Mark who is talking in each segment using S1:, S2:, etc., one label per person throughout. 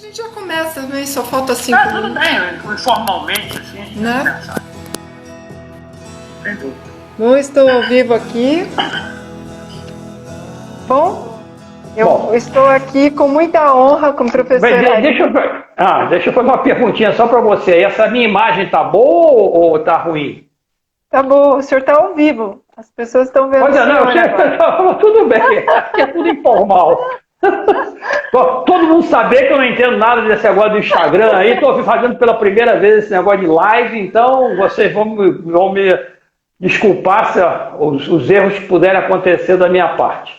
S1: gente já começa, né? Só falta 5
S2: tudo
S1: minutos.
S2: bem, informalmente, assim, a gente
S1: Né?
S2: vai pensar. Sem dúvida.
S1: Bom, estou ao vivo aqui. Bom, eu estou aqui com muita honra com o professor Ari.
S3: Deixa eu fazer uma perguntinha só para você. Essa minha imagem tá boa ou tá ruim?
S1: Tá bom, o senhor está ao vivo. As pessoas estão vendo
S3: Pois
S1: o
S3: é, não,
S1: senhor agora.
S3: tudo bem, aqui é tudo informal. Todo mundo saber que eu não entendo nada desse negócio do Instagram aí, estou fazendo pela primeira vez esse negócio de live, então vocês vão me desculpar se os erros que puderem acontecer da minha parte.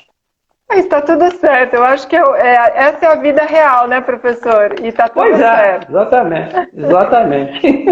S1: Está tudo certo. Eu acho que essa é a vida real, né, professor? E está tudo certo.
S3: Exatamente.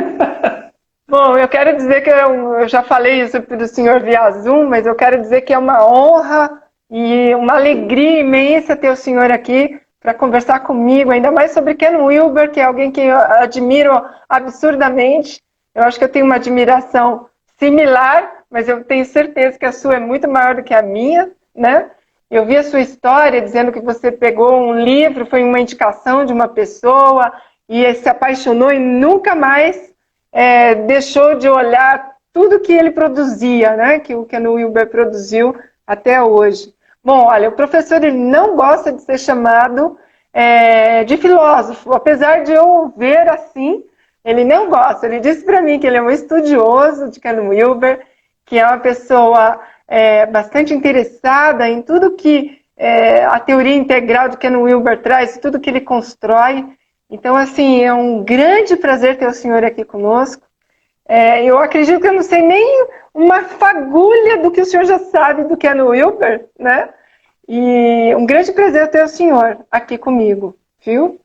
S1: Bom, eu quero dizer que eu já falei isso para o senhor via Zoom, mas eu quero dizer que é uma honra e uma alegria imensa ter o senhor aqui para conversar comigo, ainda mais sobre Ken Wilber, que é alguém que eu admiro absurdamente. Eu acho que eu tenho uma admiração similar, mas eu tenho certeza que a sua é muito maior do que a minha, né? Eu vi a sua história dizendo que você pegou um livro, foi uma indicação de uma pessoa e se apaixonou e nunca mais deixou de olhar tudo que ele produzia, né? Que o Ken Wilber produziu até hoje. Bom, olha, o professor ele não gosta de ser chamado de filósofo, apesar de eu o ver assim, ele não gosta. Ele disse para mim que ele é um estudioso de Ken Wilber, que é uma pessoa bastante interessada em tudo que a teoria integral de Ken Wilber traz, tudo que ele constrói. Então, assim, é um grande prazer ter o senhor aqui conosco. Eu acredito que eu não sei nem uma fagulha do que o senhor já sabe do Ken Wilber, né? E um grande prazer ter o senhor aqui comigo, viu?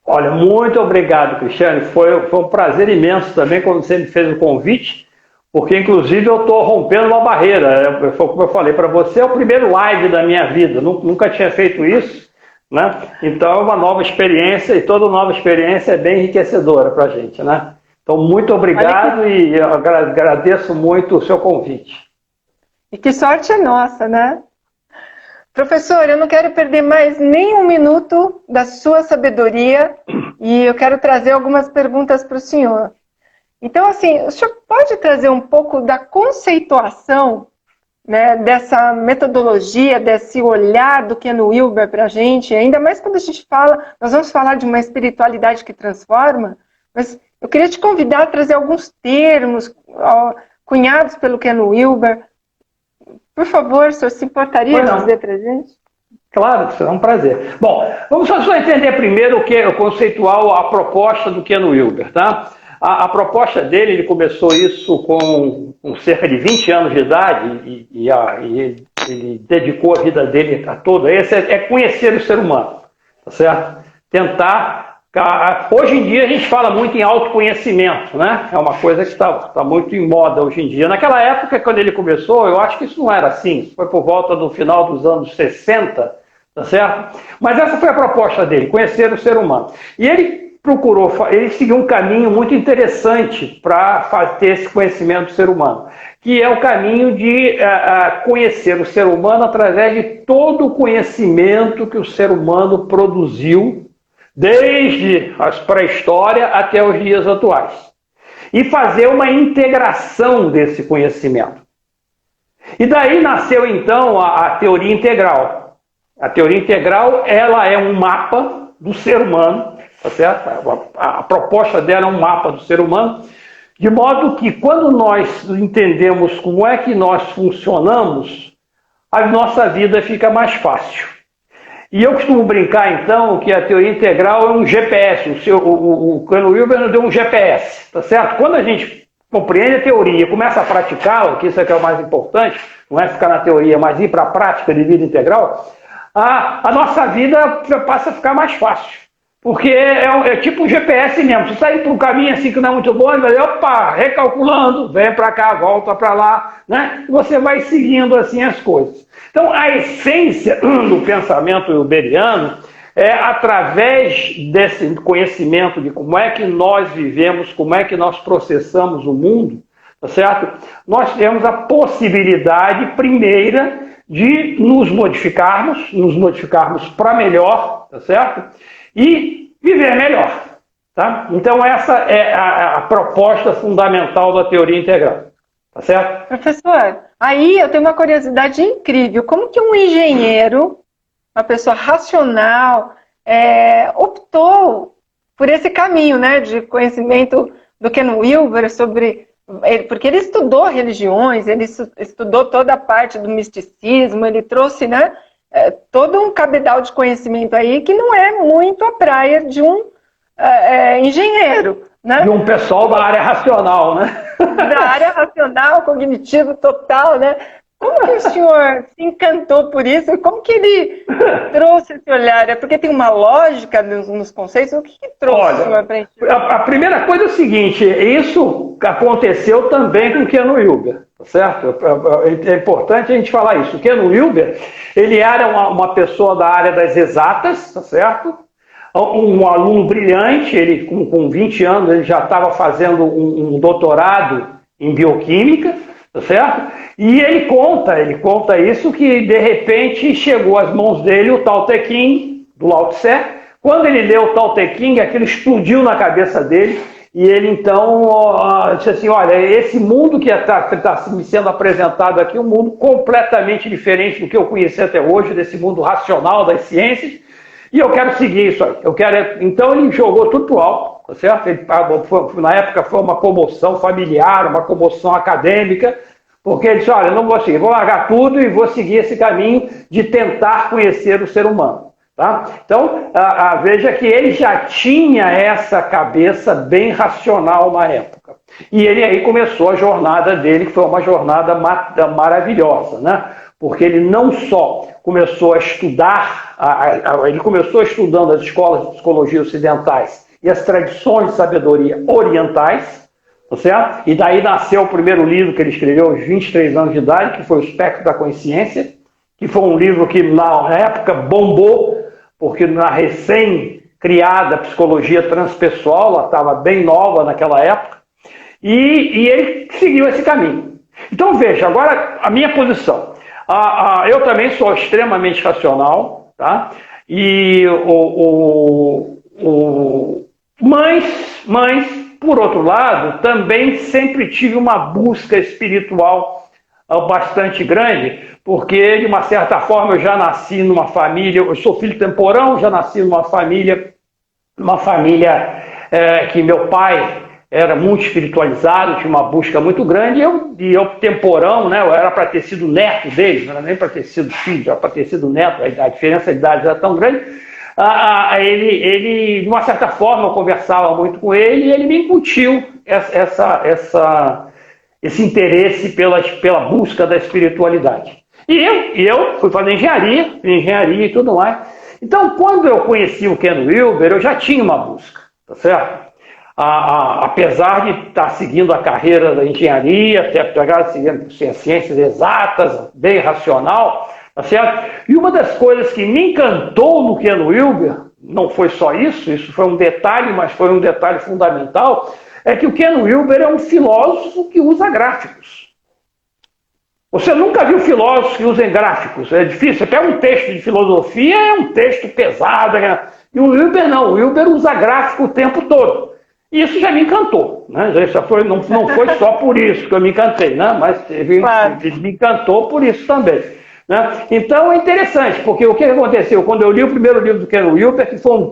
S3: Olha, muito obrigado, Cristiane. Foi um prazer imenso também quando você me fez o convite, porque, inclusive, eu estou rompendo uma barreira. Como eu falei para você, é o primeiro live da minha vida. Nunca tinha feito isso, né? Então, é uma nova experiência e toda nova experiência é bem enriquecedora para a gente, né? Então, muito obrigado e eu agradeço muito o seu convite.
S1: E que sorte é nossa, né? Professor, eu não quero perder mais nem um minuto da sua sabedoria e eu quero trazer algumas perguntas para o senhor. Então, assim, o senhor pode trazer um pouco da conceituação, né, dessa metodologia, desse olhar do Ken Wilber para a gente, ainda mais quando a gente fala, nós vamos falar de uma espiritualidade que transforma, mas eu queria te convidar a trazer alguns termos cunhados pelo Ken Wilber. Por favor, o senhor se importaria de dizer para a gente?
S3: Claro, será um prazer. Bom, vamos só entender primeiro o que é conceitual, a proposta do Ken Wilber, tá? A proposta dele, ele começou isso com cerca de 20 anos de idade e ele dedicou a vida dele toda. Esse é conhecer o ser humano, tá certo? Tentar... Hoje em dia a gente fala muito em autoconhecimento, né? É uma coisa que está muito em moda hoje em dia. Naquela época, quando ele começou, eu acho que isso não era assim. Foi por volta do final dos anos 60, tá certo? Mas essa foi a proposta dele, conhecer o ser humano. E ele ele seguiu um caminho muito interessante para ter esse conhecimento do ser humano, que é o caminho de conhecer o ser humano através de todo o conhecimento que o ser humano produziu, desde a pré-história até os dias atuais. E fazer uma integração desse conhecimento. E daí nasceu, então, a teoria integral. A teoria integral, ela é um mapa do ser humano, tá certo? A proposta dela é um mapa do ser humano, de modo que quando nós entendemos como é que nós funcionamos, a nossa vida fica mais fácil. E eu costumo brincar, então, que a teoria integral é um GPS. O Ken Wilber nos deu um GPS, tá certo? Quando a gente compreende a teoria e começa a praticá-la, que isso é que é o mais importante, não é ficar na teoria, mas ir para a prática de vida integral, a nossa vida passa a ficar mais fácil. Porque é tipo um GPS mesmo. Você sair por um caminho assim que não é muito bom, ele vai, opa, recalculando, vem para cá, volta para lá, né? E você vai seguindo assim as coisas. Então, a essência do pensamento wilberiano é através desse conhecimento de como é que nós vivemos, como é que nós processamos o mundo, tá certo? Nós temos a possibilidade primeira de nos modificarmos para melhor, tá certo? e viver melhor. Tá? Então, essa é a proposta fundamental da teoria integral. Tá certo?
S1: Professor, aí eu tenho uma curiosidade incrível. Como que um engenheiro, uma pessoa racional, optou por esse caminho, né, de conhecimento do Ken Wilber sobre... Porque ele estudou religiões, ele estudou toda a parte do misticismo, ele trouxe, né, todo um cabedal de conhecimento aí que não é muito a praia de um engenheiro, né?
S3: De um pessoal da área racional, né?
S1: Da área racional, cognitivo total, né? Como que o senhor se encantou por isso? Como que ele trouxe esse olhar? É porque tem uma lógica nos conceitos? O que trouxe o senhor para isso?
S3: A primeira coisa é o seguinte, isso aconteceu também com o Ken Wilber, tá certo? É importante a gente falar isso. O Ken Wilber, ele era uma pessoa da área das exatas, tá certo? Um aluno brilhante, ele com 20 anos ele já estava fazendo um doutorado em bioquímica, tá certo? E ele conta isso, que de repente chegou às mãos dele o Tao Te Ching, do Lao Tse. Quando ele leu o Tao Te Ching, aquilo explodiu na cabeça dele, e ele então disse assim, olha, esse mundo que está me sendo apresentado aqui é um mundo completamente diferente do que eu conheci até hoje, desse mundo racional das ciências, e eu quero seguir isso aí. Então ele jogou tudo pro alto, tá certo? Na época foi uma comoção familiar, uma comoção acadêmica, porque ele disse, olha, eu não vou seguir, vou largar tudo e vou seguir esse caminho de tentar conhecer o ser humano. Tá? Então, veja que ele já tinha essa cabeça bem racional na época. E ele aí começou a jornada dele, que foi uma jornada maravilhosa, né? Porque ele não só começou a estudar, ele começou estudando as escolas de psicologia ocidentais e as tradições de sabedoria orientais, tá certo? E daí nasceu o primeiro livro que ele escreveu aos 23 anos de idade, que foi O Espectro da Consciência, que foi um livro que na época bombou, porque na recém-criada psicologia transpessoal, ela estava bem nova naquela época, e ele seguiu esse caminho. Então veja, agora a minha posição. Eu também sou extremamente racional, tá? Mas, por outro lado, também sempre tive uma busca espiritual bastante grande, porque, de uma certa forma, eu já nasci numa família, eu sou filho temporão, já nasci numa família que meu pai era muito espiritualizado, tinha uma busca muito grande, e eu temporão, né, eu era para ter sido neto dele, não era nem para ter sido filho, era para ter sido neto, a diferença de idade era tão grande. Ele, de uma certa forma, eu conversava muito com ele, e ele me incutiu esse interesse pela busca da espiritualidade. E eu fui fazer engenharia e tudo mais. Então, quando eu conheci o Ken Wilber, eu já tinha uma busca, tá certo? Apesar de estar seguindo a carreira da engenharia, apesar de seguir ciências exatas, bem racional, tá certo? E uma das coisas que me encantou no Ken Wilber, não foi só isso foi um detalhe, mas foi um detalhe fundamental, é que o Ken Wilber é um filósofo que usa gráficos. Você nunca viu filósofos que usem gráficos, é difícil. Você pega um texto de filosofia, é um texto pesado, e o Wilber não, o Wilber usa gráfico o tempo todo. E isso já me encantou, né? Não foi só por isso que eu me encantei, né? Mas ele me encantou por isso também. Né? Então é interessante, porque o que aconteceu? Quando eu li o primeiro livro do Ken Wilber, que foi um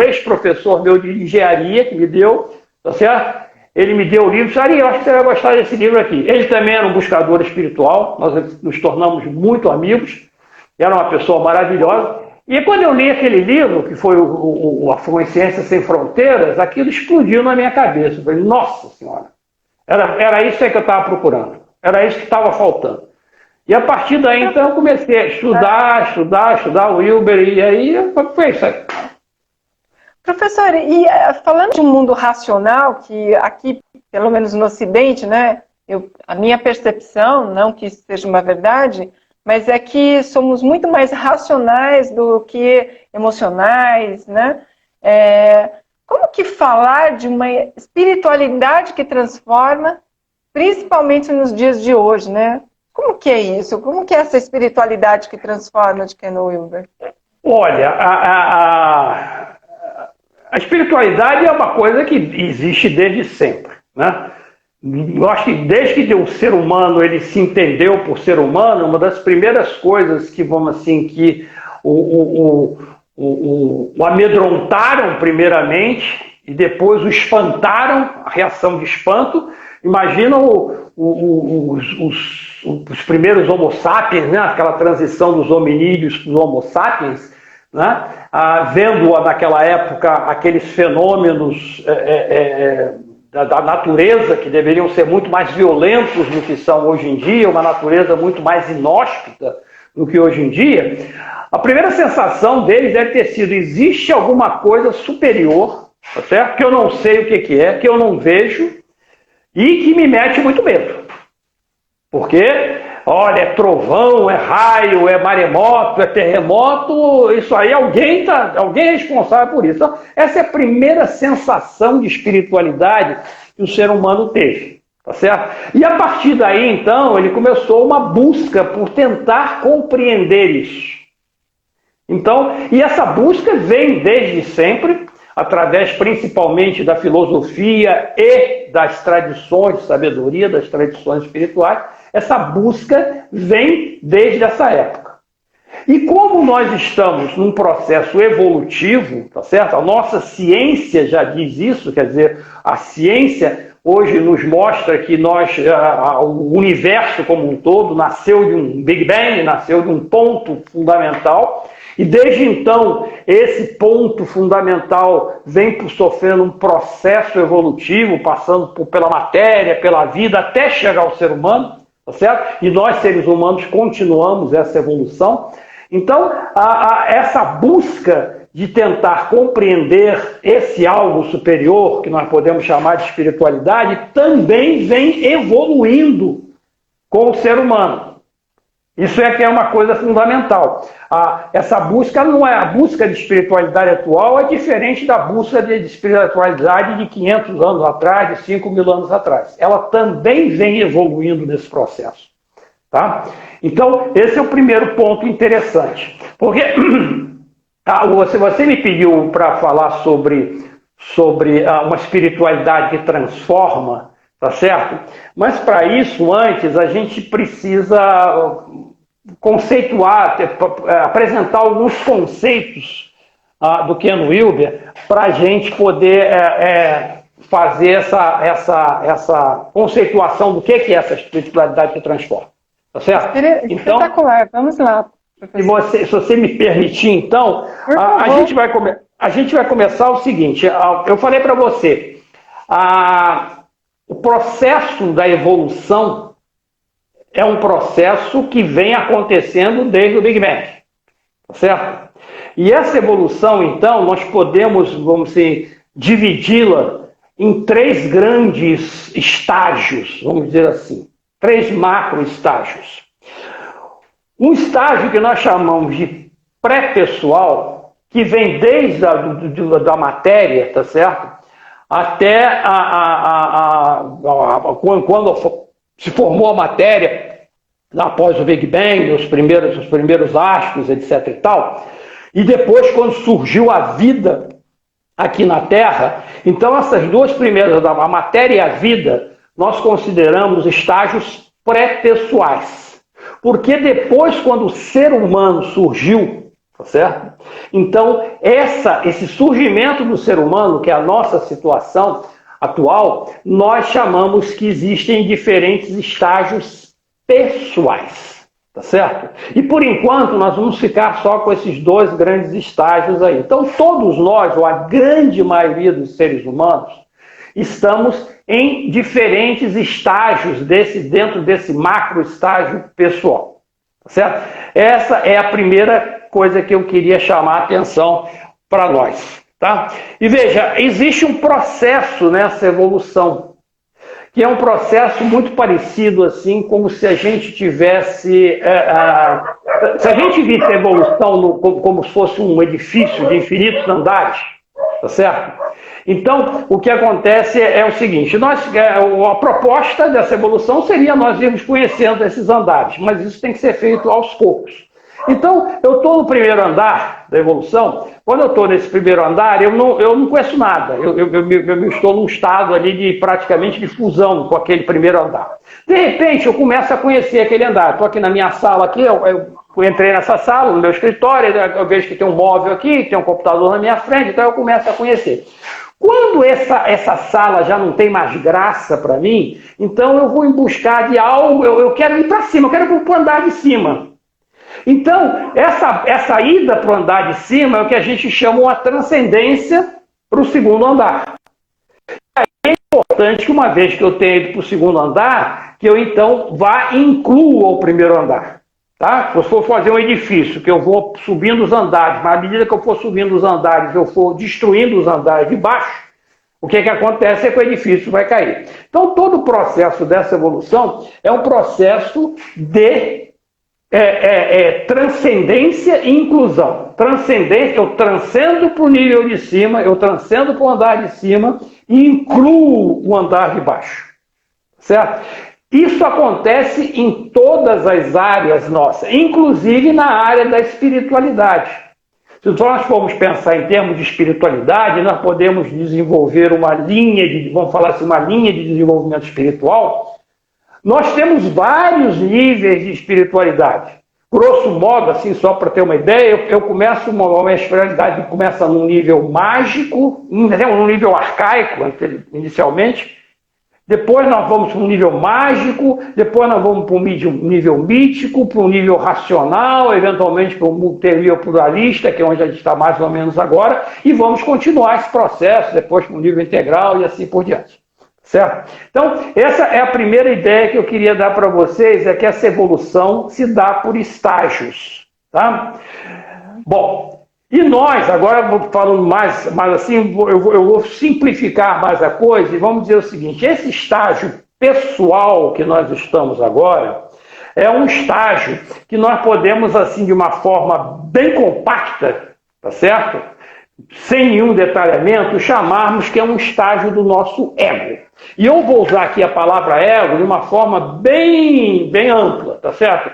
S3: ex-professor meu de engenharia que me deu, tá certo? Ele me deu o livro e disse, eu acho que você vai gostar desse livro aqui. Ele também era um buscador espiritual, nós nos tornamos muito amigos, era uma pessoa maravilhosa. E quando eu li aquele livro, que foi A Consciência Sem Fronteiras, aquilo explodiu na minha cabeça. Eu falei, nossa senhora, era isso aí que eu estava procurando, era isso que estava faltando. E a partir daí, então, eu comecei a estudar o Wilber, e aí foi isso aí.
S1: Professor, e falando de um mundo racional, que aqui, pelo menos no Ocidente, né, a minha percepção, não que isso seja uma verdade, mas é que somos muito mais racionais do que emocionais, né? Como que falar de uma espiritualidade que transforma, principalmente nos dias de hoje, né? Como que é isso? Como que é essa espiritualidade que transforma de Ken Wilber?
S3: Olha, a espiritualidade é uma coisa que existe desde sempre, né? Eu acho que desde que o ser humano ele se entendeu por ser humano, uma das primeiras coisas que, vamos assim, que o amedrontaram primeiramente e depois o espantaram, a reação de espanto. Imagina os primeiros homo sapiens, né? Aquela transição dos hominídeos para os homo sapiens, né? Vendo naquela época aqueles fenômenos da natureza que deveriam ser muito mais violentos do que são hoje em dia, uma natureza muito mais inóspita do que hoje em dia, a primeira sensação deles deve ter sido: existe alguma coisa superior, tá certo? Que eu não sei o que é, que eu não vejo e que me mete muito medo. Porque, olha, é trovão, é raio, é maremoto, é terremoto, isso aí alguém é responsável por isso. Então, essa é a primeira sensação de espiritualidade que o ser humano teve, tá certo? E a partir daí, então, ele começou uma busca por tentar compreender isso. Então, e essa busca vem desde sempre, através principalmente da filosofia e das tradições de sabedoria, das tradições espirituais. Essa busca vem desde essa época. E como nós estamos num processo evolutivo, tá certo? A nossa ciência já diz isso, quer dizer, a ciência hoje nos mostra que o universo como um todo nasceu de um Big Bang, nasceu de um ponto fundamental, e desde então esse ponto fundamental vem sofrendo um processo evolutivo, passando pela matéria, pela vida, até chegar ao ser humano, tá certo? E nós, seres humanos, continuamos essa evolução. Então, essa busca de tentar compreender esse algo superior, que nós podemos chamar de espiritualidade, também vem evoluindo com o ser humano. Isso é que é uma coisa fundamental. Essa busca não é a busca de espiritualidade atual, é diferente da busca de espiritualidade de 500 anos atrás, de 5.000 anos atrás. Ela também vem evoluindo nesse processo. Tá? Então, esse é o primeiro ponto interessante. Porque se você me pediu para falar sobre uma espiritualidade que transforma, tá certo? Mas para isso, antes, a gente precisa conceituar, apresentar alguns conceitos do Ken Wilber para a gente poder fazer essa conceituação do que é essa espiritualidade que transforma. Tá certo? Então,
S1: espetacular, vamos lá.
S3: Se você me permitir, então, a gente vai começar o seguinte. Eu falei para você, o processo da evolução é um processo que vem acontecendo desde o Big Bang, tá certo? E essa evolução, então, nós podemos, vamos dizer, dividi-la em 3 grandes estágios, vamos dizer assim, 3 macro estágios. Um estágio que nós chamamos de pré-pessoal, que vem desde da matéria, tá certo? Até quando se formou a matéria, após o Big Bang, os primeiros astros, etc. e tal, e depois quando surgiu a vida aqui na Terra. Então essas 2 primeiras, a matéria e a vida, nós consideramos estágios pré-pessoais. Porque depois, quando o ser humano surgiu, tá certo? Então, esse surgimento do ser humano, que é a nossa situação atual, nós chamamos que existem diferentes estágios pessoais, tá certo? E por enquanto nós vamos ficar só com esses 2 grandes estágios aí. Então, todos nós, ou a grande maioria dos seres humanos, estamos em diferentes estágios dentro desse macro estágio pessoal, tá certo? Essa é a primeira coisa que eu queria chamar a atenção para nós, tá? E veja, existe um processo nessa evolução, que é um processo muito parecido assim, como se a gente tivesse... se a gente visse a evolução como se fosse um edifício de infinitos andares, tá certo? Então, o que acontece é o seguinte, a proposta dessa evolução seria nós irmos conhecendo esses andares, mas isso tem que ser feito aos poucos. Então, eu estou no primeiro andar da evolução. Quando eu estou nesse primeiro andar, eu não conheço nada. Eu estou num estado ali de praticamente de fusão com aquele primeiro andar. De repente, eu começo a conhecer aquele andar. Estou aqui na minha sala, aqui, eu entrei nessa sala, no meu escritório, eu vejo que tem um móvel aqui, tem um computador na minha frente, então eu começo a conhecer. Quando essa sala já não tem mais graça para mim, então eu vou em buscar de algo, eu quero ir para cima, eu quero ir para o andar de cima. Então, essa ida para o andar de cima é o que a gente chama uma transcendência para o segundo andar. É importante que uma vez que eu tenha ido para o segundo andar, que eu então vá e inclua o primeiro andar. Tá? Se eu for fazer um edifício, que eu vou subindo os andares, mas à medida que eu for subindo os andares, eu for destruindo os andares de baixo, o que acontece é que o edifício vai cair. Então, todo o processo dessa evolução é um processo de transcendência e inclusão. Transcendência, eu transcendo para o nível de cima, eu transcendo para o andar de cima e incluo o andar de baixo. Certo? Isso acontece em todas as áreas nossas, inclusive na área da espiritualidade. Se nós formos pensar em termos de espiritualidade, nós podemos desenvolver uma linha uma linha de desenvolvimento espiritual. Nós temos vários níveis de espiritualidade. Grosso modo, assim, só para ter uma ideia, eu começo uma espiritualidade que começa num nível mágico, num nível arcaico, inicialmente. Depois nós vamos para um nível mágico, depois nós vamos para um nível mítico, para um nível racional, eventualmente para um nível pluralista, que é onde a gente está mais ou menos agora, e vamos continuar esse processo, depois para um nível integral e assim por diante. Certo? Então, essa é a primeira ideia que eu queria dar para vocês, é que essa evolução se dá por estágios. Tá? Bom, e nós, agora falando mais assim, eu vou simplificar mais a coisa e vamos dizer o seguinte, esse estágio pessoal que nós estamos agora é um estágio que nós podemos, assim, de uma forma bem compacta, tá certo? Sem nenhum detalhamento, chamarmos que é um estágio do nosso ego. E eu vou usar aqui a palavra ego de uma forma bem ampla, tá certo?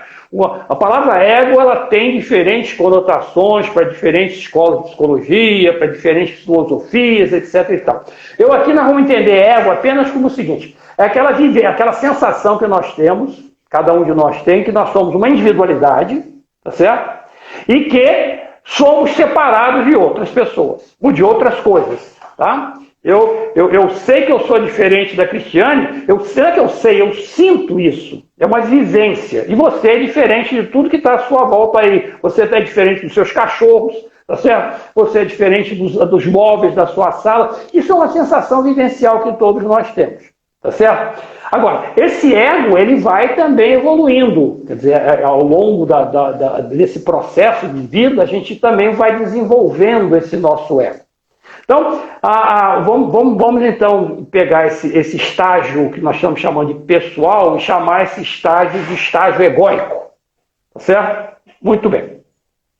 S3: A palavra ego, ela tem diferentes conotações para diferentes escolas de psicologia, para diferentes filosofias, etc. e tal. Eu aqui nós vamos entender ego apenas como o seguinte, é aquela sensação que nós temos, cada um de nós tem, que nós somos uma individualidade, tá certo? E que somos separados de outras pessoas, ou de outras coisas, tá? Eu sei que eu sou diferente da Cristiane, eu sinto isso, é uma vivência, e você é diferente de tudo que está à sua volta aí, você é diferente dos seus cachorros, tá certo? Você é diferente dos móveis da sua sala, isso é uma sensação vivencial que todos nós temos, tá certo? Agora, esse ego, ele vai também evoluindo, quer dizer, ao longo desse processo de vida, a gente também vai desenvolvendo esse nosso ego. Então, vamos então pegar esse estágio que nós estamos chamando de pessoal e chamar esse estágio de estágio egóico, tá certo? Muito bem.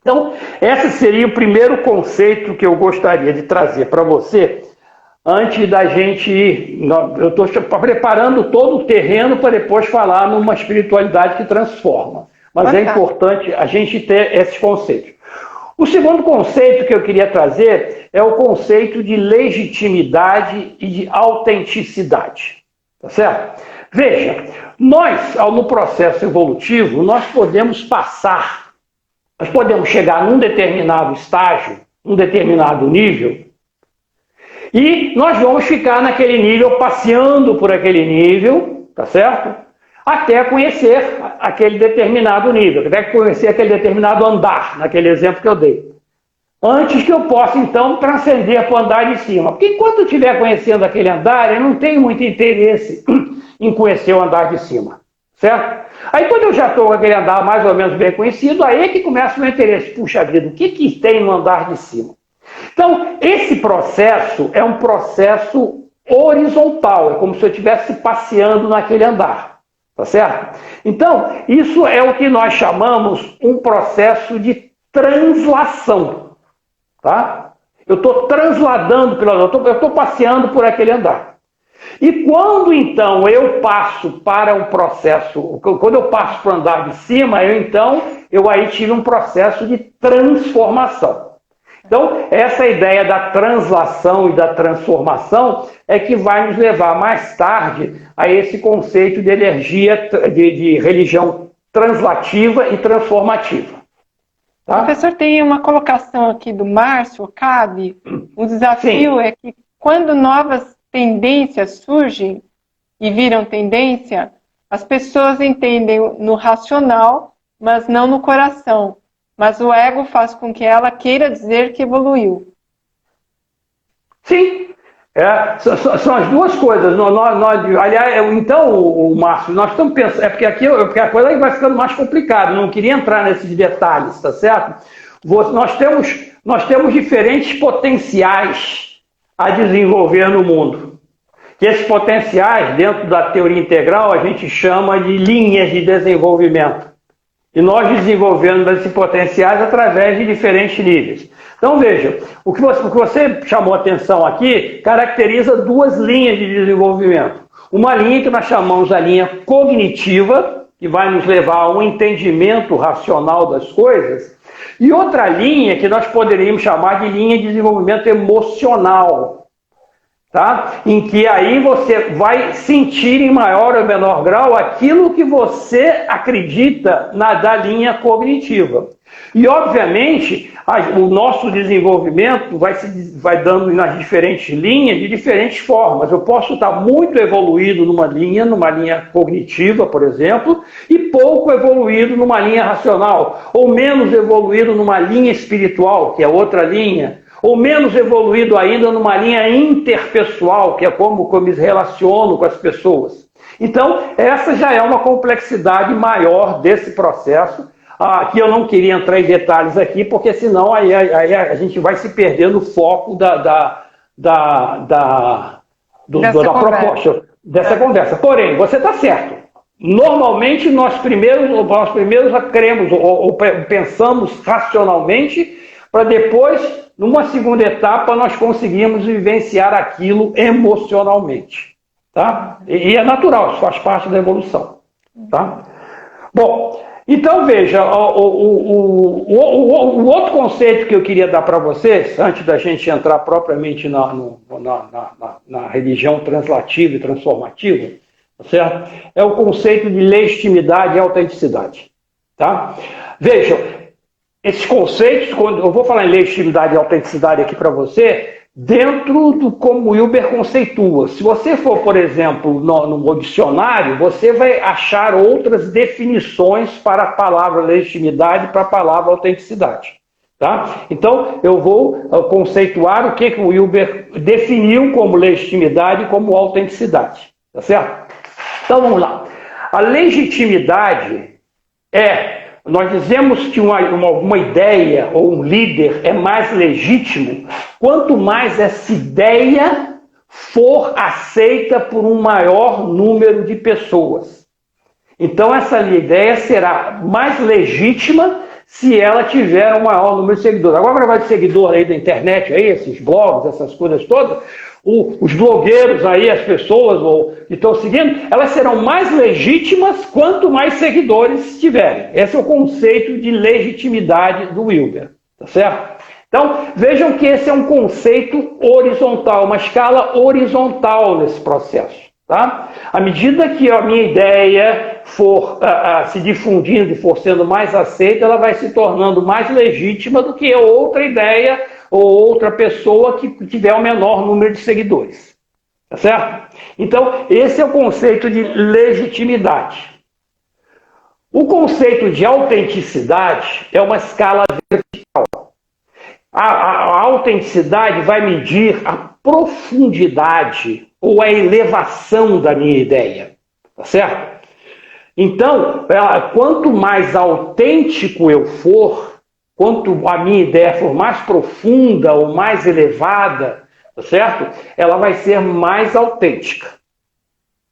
S3: Então, esse seria o primeiro conceito que eu gostaria de trazer para você, antes da gente ir. Eu estou preparando todo o terreno para depois falar numa espiritualidade que transforma. Mas é importante a gente ter esses conceitos. O segundo conceito que eu queria trazer é o conceito de legitimidade e de autenticidade. Tá certo? Veja, nós, no processo evolutivo, nós podemos chegar num determinado estágio, num determinado nível, e nós vamos ficar naquele nível, passeando por aquele nível, tá certo? Até conhecer aquele determinado nível, até conhecer aquele determinado andar, naquele exemplo que eu dei. Antes que eu possa, então, transcender para o andar de cima. Porque enquanto eu estiver conhecendo aquele andar, eu não tenho muito interesse em conhecer o andar de cima, certo? Aí quando eu já estou com aquele andar mais ou menos bem conhecido, aí é que começa o meu interesse. Puxa vida, o que tem no andar de cima? Então, esse processo é um processo horizontal, é como se eu estivesse passeando naquele andar, tá certo? Então, isso é o que nós chamamos um processo de translação, tá? Eu estou transladando eu estou passeando por aquele andar. E quando, então, eu passo para um processo, quando eu passo para o andar de cima, eu aí tive um processo de transformação. Então, essa ideia da translação e da transformação é que vai nos levar mais tarde a esse conceito de energia, de religião translativa e transformativa. Tá?
S1: Professor, tem uma colocação aqui do Márcio Cabe. O desafio é que quando novas tendências surgem e viram tendência, as pessoas entendem no racional, mas não no coração. Mas o ego faz com que ela queira dizer que evoluiu.
S3: Sim, são as duas coisas. Aliás, então, Márcio, nós estamos pensando. Porque a coisa vai ficando mais complicada. Não queria entrar nesses detalhes, tá certo? Nós temos diferentes potenciais a desenvolver no mundo. Que esses potenciais, dentro da teoria integral, a gente chama de linhas de desenvolvimento. E nós desenvolvemos esses potenciais através de diferentes níveis. Então, veja, o que você chamou a atenção aqui caracteriza duas linhas de desenvolvimento. Uma linha que nós chamamos a linha cognitiva, que vai nos levar a um entendimento racional das coisas, e outra linha que nós poderíamos chamar de linha de desenvolvimento emocional. Tá? Em que aí você vai sentir em maior ou menor grau aquilo que você acredita da linha cognitiva. E, obviamente, o nosso desenvolvimento vai dando nas diferentes linhas de diferentes formas. Eu posso estar muito evoluído numa linha cognitiva, por exemplo, e pouco evoluído numa linha racional, ou menos evoluído numa linha espiritual, que é outra linha, ou menos evoluído ainda numa linha interpessoal, que é como eu me relaciono com as pessoas. Então, essa já é uma complexidade maior desse processo, que eu não queria entrar em detalhes aqui, porque senão aí a gente vai se perder no foco da proposta, dessa conversa. Porém, você está certo. Normalmente, nós primeiros cremos ou pensamos racionalmente, para depois, numa segunda etapa, nós conseguimos vivenciar aquilo emocionalmente. Tá? E é natural, isso faz parte da evolução. Tá? Bom, então veja, o outro conceito que eu queria dar para vocês, antes da gente entrar propriamente na religião translativa e transformativa, certo? É o conceito de legitimidade e autenticidade. Tá? Vejam, esses conceitos, quando eu vou falar em legitimidade e autenticidade aqui para você, dentro do como Wilber conceitua. Se você for, por exemplo, no dicionário, você vai achar outras definições para a palavra legitimidade e para a palavra autenticidade. Tá? Então, eu vou conceituar o que o Wilber definiu como legitimidade e como autenticidade. Tá certo? Então, vamos lá. A legitimidade nós dizemos que uma ideia ou um líder é mais legítimo quanto mais essa ideia for aceita por um maior número de pessoas. Então, essa ideia será mais legítima se ela tiver um maior número de seguidores. Agora, o negócio de seguidor aí da internet, aí, esses blogs, essas coisas todas, os blogueiros aí, as pessoas que estão seguindo, elas serão mais legítimas quanto mais seguidores tiverem. Esse é o conceito de legitimidade do Wilber, tá certo? Então, vejam que esse é um conceito horizontal, uma escala horizontal nesse processo, tá? À medida que a minha ideia for se difundindo e for sendo mais aceita, ela vai se tornando mais legítima do que outra ideia ou outra pessoa que tiver o menor número de seguidores. Tá certo? Então, esse é o conceito de legitimidade. O conceito de autenticidade é uma escala vertical. A autenticidade vai medir a profundidade ou a elevação da minha ideia. Tá certo? Então, quanto mais autêntico eu for, quanto a minha ideia for mais profunda ou mais elevada, tá certo? Ela vai ser mais autêntica.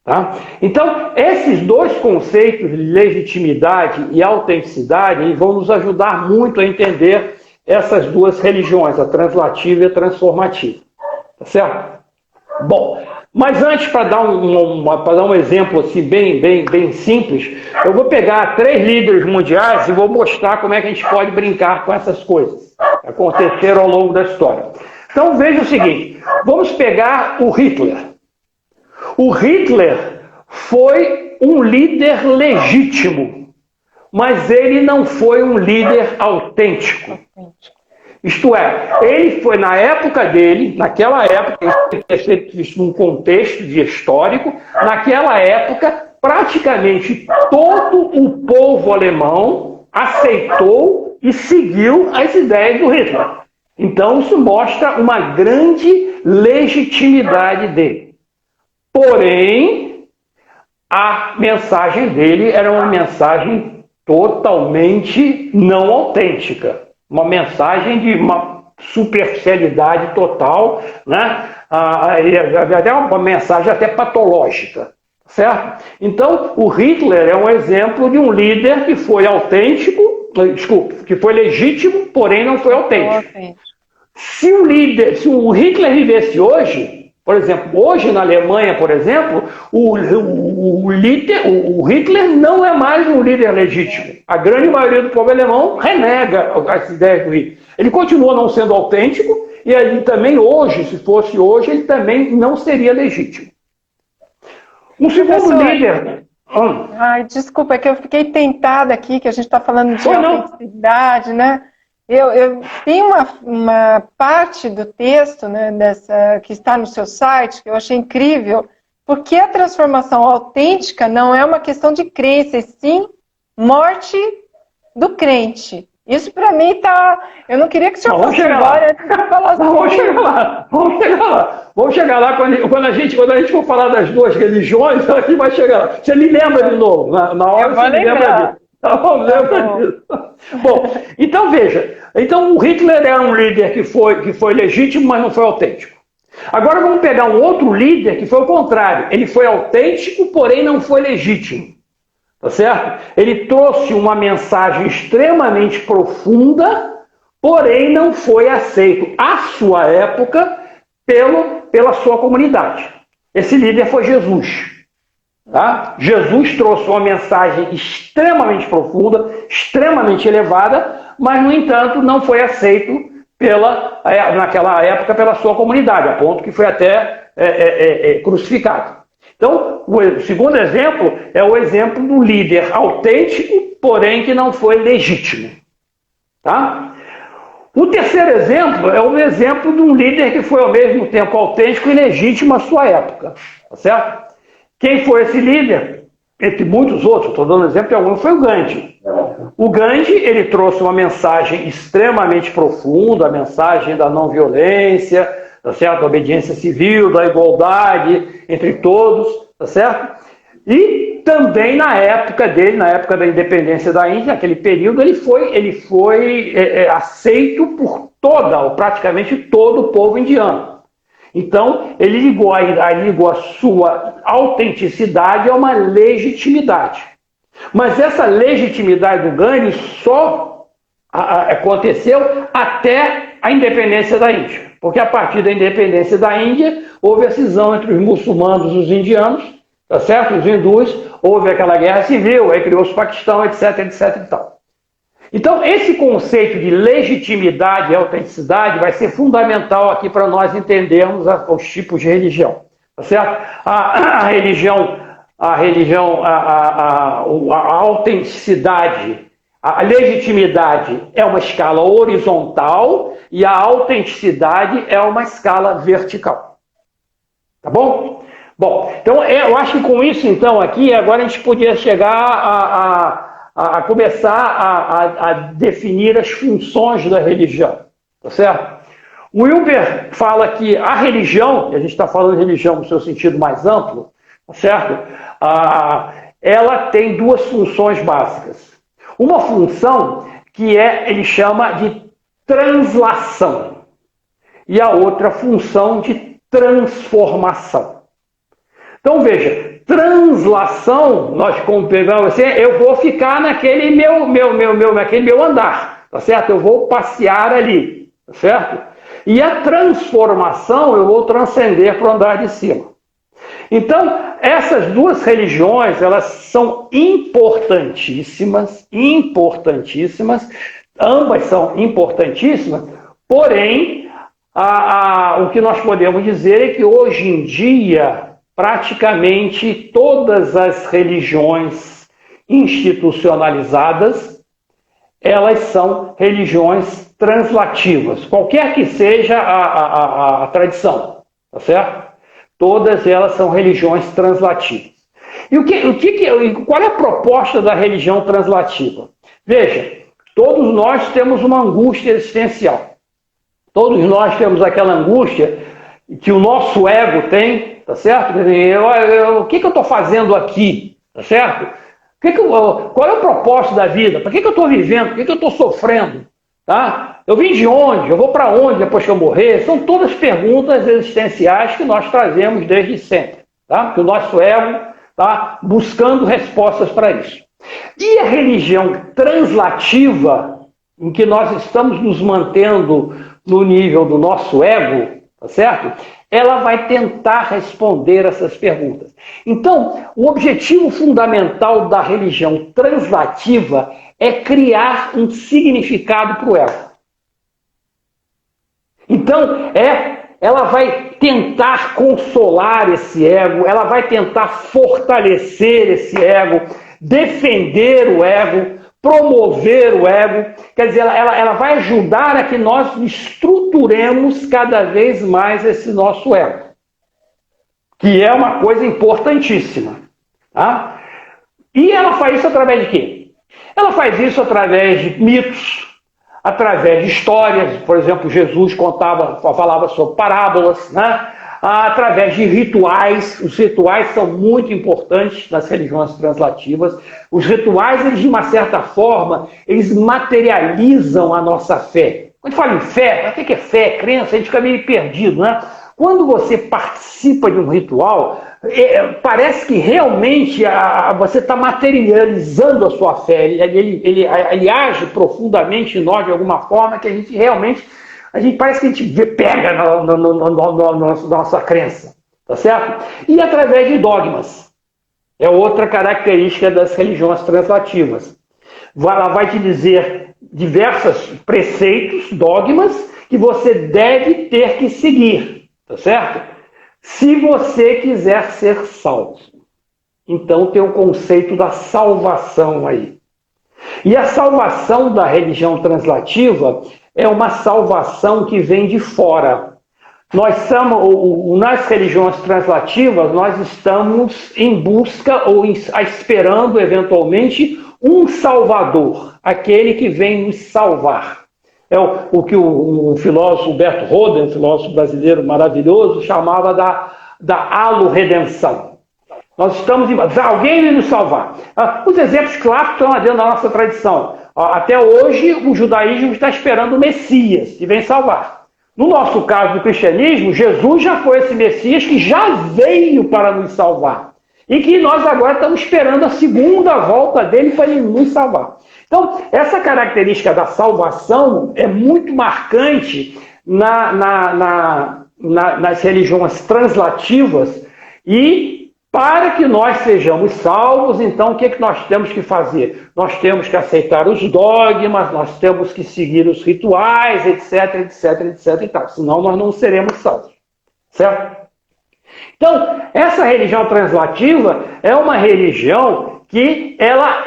S3: Tá? Então, esses dois conceitos de legitimidade e autenticidade vão nos ajudar muito a entender essas duas religiões, a translativa e a transformativa. Tá certo? Bom, Mas antes, para dar um exemplo assim, bem simples, eu vou pegar 3 líderes mundiais e vou mostrar como é que a gente pode brincar com essas coisas que aconteceram ao longo da história. Então veja o seguinte, vamos pegar o Hitler. O Hitler foi um líder legítimo, mas ele não foi um líder autêntico. Isto é, ele foi na época dele, naquela época, num contexto histórico, naquela época, praticamente todo o povo alemão aceitou e seguiu as ideias do Hitler. Então, isso mostra uma grande legitimidade dele. Porém, a mensagem dele era uma mensagem totalmente não autêntica. Uma mensagem de uma superficialidade total, né? Até uma mensagem até patológica, certo? Então, o Hitler é um exemplo de um líder que foi autêntico, que foi legítimo, porém não foi autêntico. Se o Hitler vivesse hoje, por exemplo, hoje na Alemanha, por exemplo, o Hitler não é mais um líder legítimo. A grande maioria do povo alemão renega as ideias do Hitler. Ele continua não sendo autêntico e ele também hoje, se fosse hoje, ele também não seria legítimo. Um segundo líder...
S1: Ai, desculpa, é que eu fiquei tentada aqui, que a gente está falando de autenticidade, né? Eu tenho uma parte do texto, né, que está no seu site, que eu achei incrível, porque a transformação autêntica não é uma questão de crença, e sim morte do crente. Isso para mim está... Eu não queria que o senhor fosse embora antes de falar sobre
S3: Vamos chegar lá quando a gente for falar das duas religiões, a gente vai chegar lá. Você me lembra de novo, na hora você me lembra disso. Bom, então veja, então o Hitler era um líder que foi legítimo, mas não foi autêntico. Agora vamos pegar um outro líder que foi o contrário. Ele foi autêntico, porém não foi legítimo. Tá certo? Ele trouxe uma mensagem extremamente profunda, porém não foi aceito à sua época pela sua comunidade. Esse líder foi Jesus. Tá? Jesus trouxe uma mensagem extremamente profunda, extremamente elevada, mas, no entanto, não foi aceito naquela época pela sua comunidade, a ponto que foi até crucificado. Então, o segundo exemplo é o exemplo do líder autêntico, porém que não foi legítimo. Tá? O terceiro exemplo é o exemplo de um líder que foi ao mesmo tempo autêntico e legítimo à sua época. Tá certo? Quem foi esse líder? Entre muitos outros, estou dando exemplo de algum, foi o Gandhi. O Gandhi, ele trouxe uma mensagem extremamente profunda, a mensagem da não violência, tá certo? Da obediência civil, da igualdade entre todos, tá certo? E também na época dele, na época da independência da Índia, naquele período, ele foi aceito por praticamente todo o povo indiano. Então, ele ligou a sua autenticidade a uma legitimidade. Mas essa legitimidade do Gandhi só aconteceu até a independência da Índia. Porque a partir da independência da Índia, houve a cisão entre os muçulmanos e os indianos, tá certo? Os hindus, houve aquela guerra civil, aí criou-se o Paquistão, etc, etc e tal. Então, esse conceito de legitimidade e autenticidade vai ser fundamental aqui para nós entendermos os tipos de religião. Tá certo? A autenticidade, a legitimidade é uma escala horizontal e a autenticidade é uma escala vertical. Tá bom? Bom, então eu acho que com isso, então, aqui, agora a gente podia chegar a começar a definir as funções da religião, tá certo? O Wilber fala que a religião, e a gente está falando de religião no seu sentido mais amplo, tá certo? Ela tem duas funções básicas. Uma função que ele chama de translação, e a outra função de transformação. Então veja, translação, nós como pegamos assim, eu vou ficar naquele naquele meu andar, tá certo? Eu vou passear ali, tá certo? E a transformação eu vou transcender para o andar de cima. Então, essas duas religiões, elas são importantíssimas, ambas são importantíssimas, porém, o que nós podemos dizer é que hoje em dia, praticamente todas as religiões institucionalizadas, elas são religiões translativas, qualquer que seja a tradição, tá certo? Todas elas são religiões translativas. E qual é a proposta da religião translativa? Veja, todos nós temos uma angústia existencial. Todos nós temos aquela angústia que o nosso ego tem, tá certo? O que eu estou fazendo aqui, tá certo? Qual é o propósito da vida? Para que eu estou vivendo? Por que eu estou sofrendo? Tá? Eu vim de onde? Eu vou para onde depois que eu morrer? São todas perguntas existenciais que nós trazemos desde sempre. Tá? Porque o nosso ego está buscando respostas para isso. E a religião translativa, em que nós estamos nos mantendo no nível do nosso ego, tá certo? Ela vai tentar responder essas perguntas. Então, o objetivo fundamental da religião translativa é criar um significado para o ego. Então, ela vai tentar consolar esse ego, ela vai tentar fortalecer esse ego, defender o ego, promover o ego. Quer dizer, ela vai ajudar a que nós estruturemos cada vez mais esse nosso ego, que é uma coisa importantíssima. Tá? E ela faz isso através de quê? Ela faz isso através de mitos, através de histórias. Por exemplo, Jesus falava sobre parábolas, né? Através de rituais. Os rituais são muito importantes nas religiões translativas. Os rituais, eles, de uma certa forma, eles materializam a nossa fé. Quando fala em fé, o que é fé? Crença, a gente fica meio perdido, né? Quando você participa de um ritual, parece que realmente você está materializando a sua fé. Ele age profundamente em nós de alguma forma que a gente parece que a gente pega na nossa crença, tá certo? E através de dogmas. É outra característica das religiões translativas. Ela vai te dizer diversos preceitos, dogmas, que você deve ter que seguir, tá certo? Se você quiser ser salvo. Então tem o conceito da salvação aí. E a salvação da religião translativa é uma salvação que vem de fora. Nas religiões translativas, nós estamos em busca ou esperando, eventualmente, um salvador, aquele que vem nos salvar. É o que o filósofo Humberto Roden, um filósofo brasileiro maravilhoso, chamava da alo-redenção. Nós estamos em... Alguém vem nos salvar. Os exemplos clássicos estão lá dentro da nossa tradição. Até hoje, o judaísmo está esperando o Messias, que vem salvar. No nosso caso do cristianismo, Jesus já foi esse Messias que já veio para nos salvar. E que nós agora estamos esperando a segunda volta dele para ele nos salvar. Então, essa característica da salvação é muito marcante nas religiões translativas. E para que nós sejamos salvos, então o que nós temos que fazer? Nós temos que aceitar os dogmas, nós temos que seguir os rituais, etc, etc, etc e tal. Senão nós não seremos salvos. Certo? Então, essa religião translativa é uma religião que ela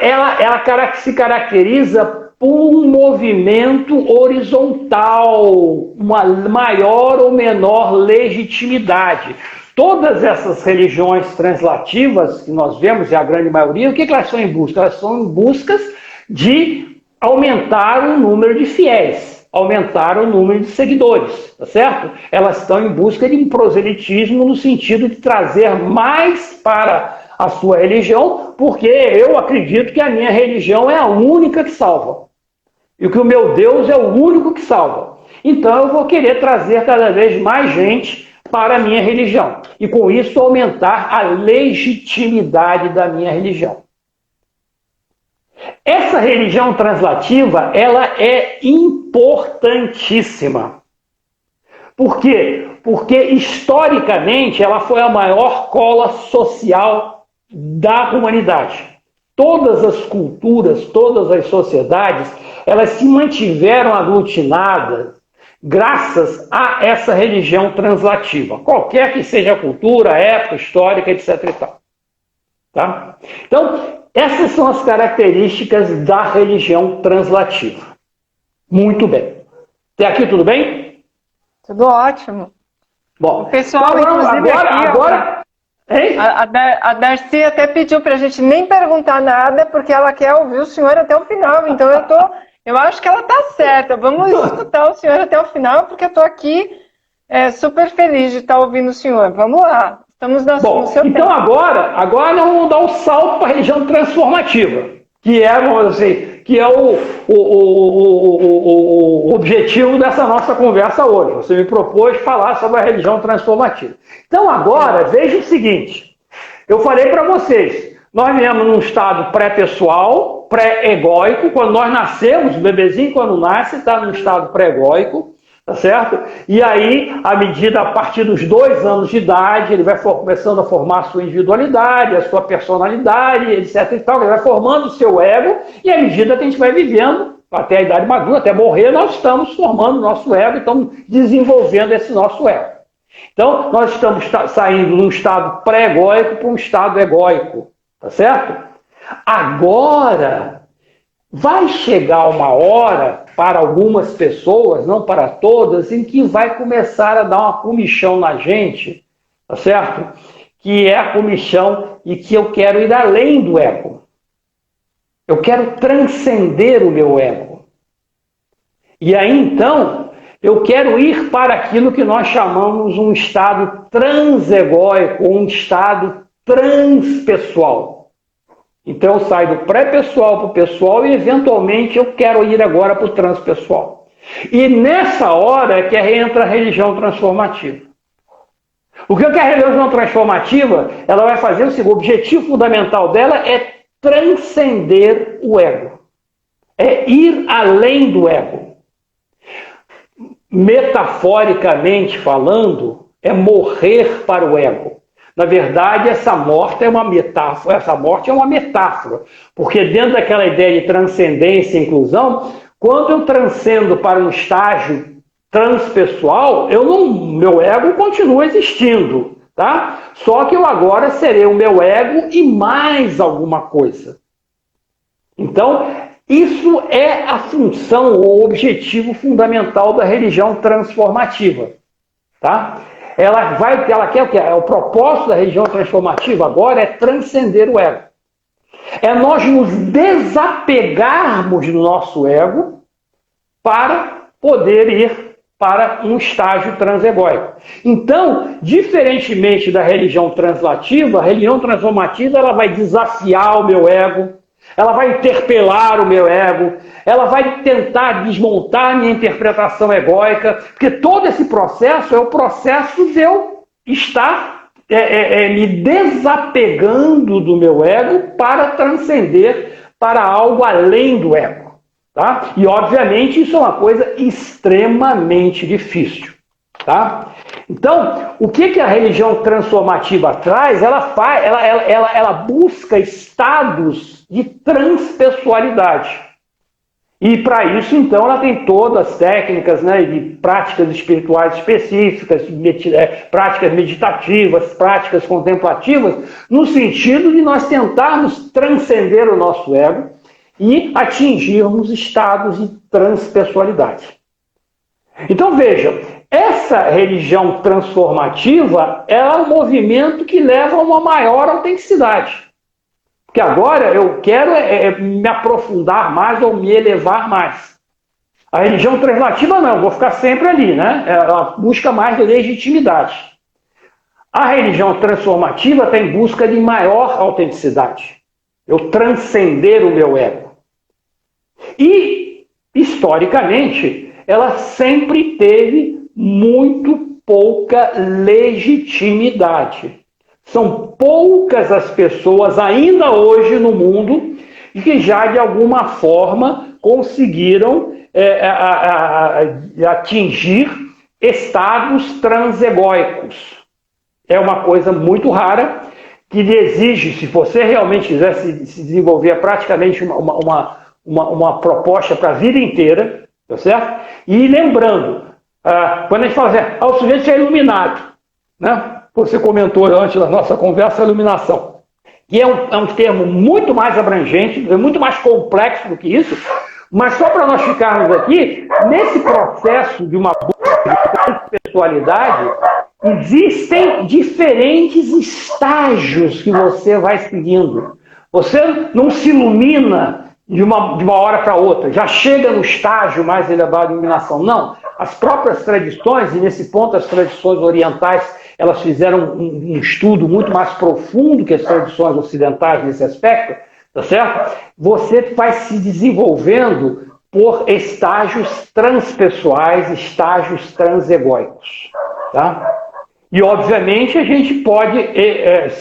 S3: se caracteriza por um movimento horizontal, uma maior ou menor legitimidade. Todas essas religiões translativas que nós vemos, e a grande maioria, o que elas são em busca? Elas são em busca de aumentar o número de fiéis, aumentar o número de seguidores, tá certo? Elas estão em busca de um proselitismo no sentido de trazer mais para a sua religião, porque eu acredito que a minha religião é a única que salva. E que o meu Deus é o único que salva. Então eu vou querer trazer cada vez mais gente para a minha religião. E com isso aumentar a legitimidade da minha religião. Essa religião translativa, ela é importantíssima. Por quê? Porque, historicamente, ela foi a maior cola social da humanidade. Todas as culturas, todas as sociedades, elas se mantiveram aglutinadas graças a essa religião translativa, qualquer que seja a cultura, a época histórica, etc. e tal. Tá? Então, essas são as características da religião translativa. Muito bem. Até aqui tudo bem?
S1: Tudo ótimo.
S3: Bom,
S1: o pessoal,
S3: então,
S1: inclusive,
S3: agora hein?
S1: A Darcy até pediu para a gente nem perguntar nada, porque ela quer ouvir o senhor até o final. Então eu acho que ela está certa. Vamos escutar o senhor até o final, porque eu estou aqui super feliz de estar ouvindo o senhor. Vamos lá. Estamos no seu
S3: então
S1: tempo.
S3: agora nós vamos dar um salto para a religião transformativa, que é, vamos dizer, que é o objetivo dessa nossa conversa hoje. Você me propôs falar sobre a religião transformativa. Então agora, veja o seguinte, eu falei para vocês, nós viemos num estado pré-pessoal, pré-egóico, quando nós nascemos, o bebezinho quando nasce está num estado pré-egóico, tá certo? E aí, a partir dos 2 anos de idade, ele vai começando a formar a sua individualidade, a sua personalidade, etc. e tal, ele vai formando o seu ego, e à medida que a gente vai vivendo, até a idade madura, até morrer, nós estamos formando o nosso ego, estamos desenvolvendo esse nosso ego. Então, nós estamos saindo de um estado pré-egóico para um estado egóico, tá certo? Agora, vai chegar uma hora, para algumas pessoas, não para todas, em que vai começar a dar uma comichão na gente, tá certo? Que é a comichão e que eu quero ir além do ego. Eu quero transcender o meu ego. E aí, então, eu quero ir para aquilo que nós chamamos um estado transegóico, um estado transpessoal. Então eu saio do pré-pessoal para o pessoal e eventualmente eu quero ir agora para o transpessoal. E nessa hora é que entra a religião transformativa. O que é a religião transformativa? Ela vai fazer o seguinte, o objetivo fundamental dela é transcender o ego. É ir além do ego. Metaforicamente falando, é morrer para o ego. Na verdade, essa morte é uma metáfora, porque dentro daquela ideia de transcendência e inclusão, quando eu transcendo para um estágio transpessoal, meu ego continua existindo, tá? Só que eu agora serei o meu ego e mais alguma coisa. Então, isso é a função ou objetivo fundamental da religião transformativa, tá? Ela quer o quê? O propósito da religião transformativa agora é transcender o ego. É nós nos desapegarmos do nosso ego para poder ir para um estágio transegóico. Então, diferentemente da religião translativa, a religião transformativa ela vai desafiar o meu ego, ela vai interpelar o meu ego, ela vai tentar desmontar minha interpretação egóica, porque todo esse processo é o processo de eu estar me desapegando do meu ego para transcender para algo além do ego. Tá? E, obviamente, isso é uma coisa extremamente difícil. Tá? Então, o que a religião transformativa traz? Ela busca estados de transpessoalidade. E para isso, então, ela tem todas as técnicas, né, de práticas espirituais específicas, práticas meditativas, práticas contemplativas, no sentido de nós tentarmos transcender o nosso ego e atingirmos estados de transpessoalidade. Então, veja, essa religião transformativa é um movimento que leva a uma maior autenticidade. Porque agora eu quero me aprofundar mais ou me elevar mais. A religião translativa não, eu vou ficar sempre ali, né? Ela busca mais legitimidade. A religião transformativa está em busca de maior autenticidade. Eu transcender o meu ego. E, historicamente, ela sempre teve muito pouca legitimidade. São poucas as pessoas ainda hoje no mundo que já de alguma forma conseguiram atingir estados transegóicos. É uma coisa muito rara, que exige, se você realmente quiser se desenvolver, praticamente uma proposta para a vida inteira, tá certo? E lembrando, quando a gente fala assim, o sujeito é iluminado, né? Você comentou antes da nossa conversa, a iluminação, que é um termo muito mais abrangente, é muito mais complexo do que isso, mas só para nós ficarmos aqui, nesse processo de uma boa pessoalidade, existem diferentes estágios que você vai seguindo. Você não se ilumina de uma hora para outra, já chega no estágio mais elevado de iluminação. Não, as próprias tradições, e nesse ponto as tradições orientais, elas fizeram um estudo muito mais profundo que as tradições ocidentais nesse aspecto, tá certo? Você vai se desenvolvendo por estágios transpessoais, estágios transegóicos, tá? E, obviamente, a gente pode